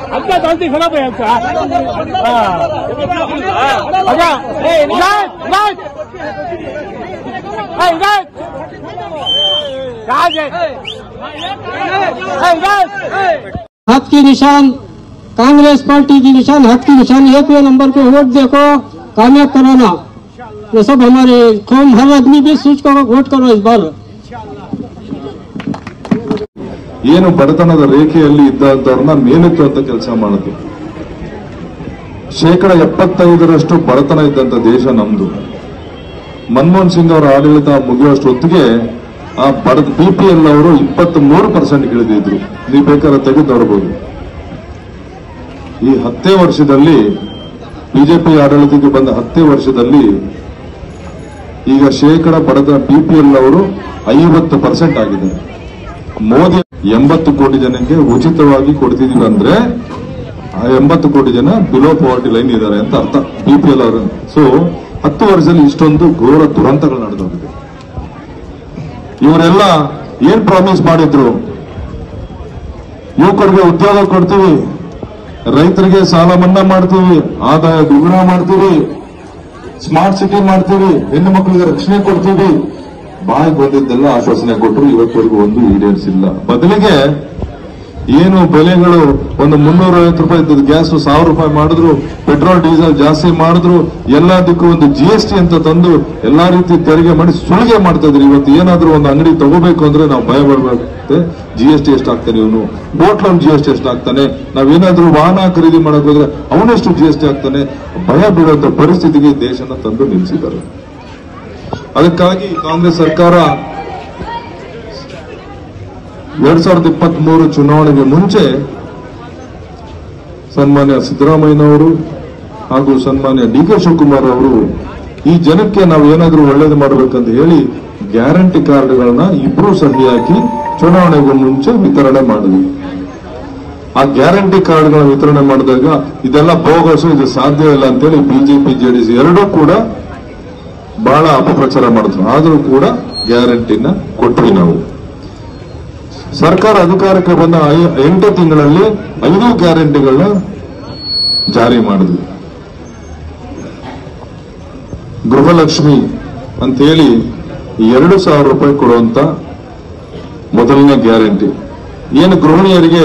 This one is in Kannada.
हमका जानती खड़ा पे हमका हाथ की निशान कांग्रेस पार्टी की निशान हाथ की निशान 1 नंबर पे वोट देखो कामयाब कराना। ये सब हमारे कौम हर आदमी भी सोच कर वोट करो इस बार। ಏನು ಬಡತನದ ರೇಖೆಯಲ್ಲಿ ಇದ್ದಂತವ್ರನ್ನ ಮೇಲೆತ್ತುವಂತ ಕೆಲಸ ಮಾಡುತ್ತೆ. 75% ಬಡತನ ಇದ್ದಂತ ದೇಶ ನಮ್ದು. ಮನಮೋಹನ್ ಸಿಂಗ್ ಅವರ ಆಡಳಿತ ಮುಗಿಯುವಷ್ಟೊತ್ತಿಗೆ ಆ BPL ಅವರು 23% ಇಳಿದಿದ್ರು. ನೀವು ಬೇಕಾದ್ರೆ ತೆಗೆದು ನೋಡಬಹುದು. ಈ 10 ವರ್ಷದಲ್ಲಿ ಬಿಜೆಪಿ ಆಡಳಿತಕ್ಕೆ ಬಂದ 10 ವರ್ಷದಲ್ಲಿ ಈಗ ಬಡತನ BPL ಅವರು 50% ಆಗಿದ್ದಾರೆ. ಮೋದಿ 80 ಕೋಟಿ ಜನಕ್ಕೆ ಉಚಿತವಾಗಿ ಕೊಡ್ತಿದೀವಿ ಅಂದ್ರೆ ಆ 80 ಕೋಟಿ ಜನ ಬಿಲೋ ಪಾವರ್ಟಿ ಲೈನ್ ಇದ್ದಾರೆ ಅಂತ ಅರ್ಥ BPL ಅವರು. ಸೊ 10 ವರ್ಷದಲ್ಲಿ ಇಷ್ಟೊಂದು ಘೋರ ದುರಂತಗಳು ನಡೆದೋಗಿದೆ. ಇವರೆಲ್ಲ ಏನ್ ಪ್ರಾಮಿಸ್ ಮಾಡಿದ್ರು? ಯುವಕರಿಗೆ ಉದ್ಯೋಗ ಕೊಡ್ತೀವಿ, ರೈತರಿಗೆ ಸಾಲ ಮನ್ನಾ ಮಾಡ್ತೀವಿ, ಆದಾಯ ದ್ವಿಗುಣ ಮಾಡ್ತೀವಿ, ಸ್ಮಾರ್ಟ್ ಸಿಟಿ ಮಾಡ್ತೀವಿ, ಹೆಣ್ಣು ಮಕ್ಕಳಿಗೆ ರಕ್ಷಣೆ ಕೊಡ್ತೀವಿ. ಬಾಯಿ ಬಂದಿದ್ದೆಲ್ಲ ಆಶ್ವಾಸನೆ ಕೊಟ್ಟರು, ಇವತ್ತವರೆಗೂ ಒಂದು ಈಡೇರಿಸಿಲ್ಲ. ಬದಲಿಗೆ ಏನು ಬೆಲೆಗಳು ಒಂದು 350 ರೂಪಾಯಿ ಇದ್ದದ್ದು ಗ್ಯಾಸ್ 1000 ರೂಪಾಯಿ ಮಾಡಿದ್ರು, ಪೆಟ್ರೋಲ್ ಡೀಸೆಲ್ ಜಾಸ್ತಿ ಮಾಡಿದ್ರು, ಎಲ್ಲದಕ್ಕೂ ಒಂದು GST ಅಂತ ತಂದು ಎಲ್ಲಾ ರೀತಿ ತೆರಿಗೆ ಮಾಡಿ ಸುಲಿಗೆ ಮಾಡ್ತಾ ಇದ್ರು. ಇವತ್ತು ಏನಾದ್ರೂ ಒಂದು ಅಂಗಡಿ ತಗೋಬೇಕು ಅಂದ್ರೆ ನಾವು ಭಯ ಪಡಬೇಕಾಗುತ್ತೆ. GST ಎಷ್ಟಾಗ್ತಾನೆ, ಇವನು ಬೋಟ್ ಲೋನ್ GST ಎಷ್ಟಾಗ್ತಾನೆ, ನಾವೇನಾದ್ರೂ ವಾಹನ ಖರೀದಿ ಮಾಡಕ್ ಹೋದ್ರೆ ಅವನೆಷ್ಟು GST ಆಗ್ತಾನೆ, ಭಯ ಬೀಳುವಂತ ಪರಿಸ್ಥಿತಿಗೆ ದೇಶನ ತಂದು ನಿಲ್ಲಿಸಿದ್ದಾರೆ. ಅದಕ್ಕಾಗಿ ಕಾಂಗ್ರೆಸ್ ಸರ್ಕಾರ 2023 ಚುನಾವಣೆಗೆ ಮುಂಚೆ ಸನ್ಮಾನ್ಯ ಸಿದ್ದರಾಮಯ್ಯನವರು ಹಾಗೂ ಸನ್ಮಾನ್ಯ DK ಶಿವಕುಮಾರ್ ಅವರು ಈ ಜನಕ್ಕೆ ನಾವು ಏನಾದ್ರೂ ಒಳ್ಳೇದು ಮಾಡಬೇಕಂತ ಹೇಳಿ ಗ್ಯಾರಂಟಿ ಕಾರ್ಡ್ಗಳನ್ನ ಇಬ್ರು ಸಹಿ ಹಾಕಿ ಚುನಾವಣೆಗೂ ಮುಂಚೆ ವಿತರಣೆ ಮಾಡಿದ್ವಿ. ಆ ಗ್ಯಾರಂಟಿ ಕಾರ್ಡ್ಗಳ ವಿತರಣೆ ಮಾಡಿದಾಗ ಇದೆಲ್ಲ ಬೋಗಸು, ಇದು ಸಾಧ್ಯ ಇಲ್ಲ ಅಂತೇಳಿ ಬಿಜೆಪಿ JDS ಎರಡೂ ಕೂಡ ಬಹಳ ಅಪಪ್ರಚಾರ ಮಾಡಿದ್ರು. ಆದರೂ ಕೂಡ ಗ್ಯಾರಂಟಿನ ಕೊಟ್ವಿ. ನಾವು ಸರ್ಕಾರ ಅಧಿಕಾರಕ್ಕೆ ಬಂದ 8 ತಿಂಗಳಲ್ಲಿ 5 ಗ್ಯಾರಂಟಿಗಳನ್ನ ಜಾರಿ ಮಾಡಿದ್ವಿ. ಗೃಹಲಕ್ಷ್ಮಿ ಅಂತೇಳಿ 2,000 ರೂಪಾಯಿ ಕೊಡುವಂತ ಮೊದಲನೇ ಗ್ಯಾರಂಟಿ. ಏನು ಗೃಹಿಣಿಯರಿಗೆ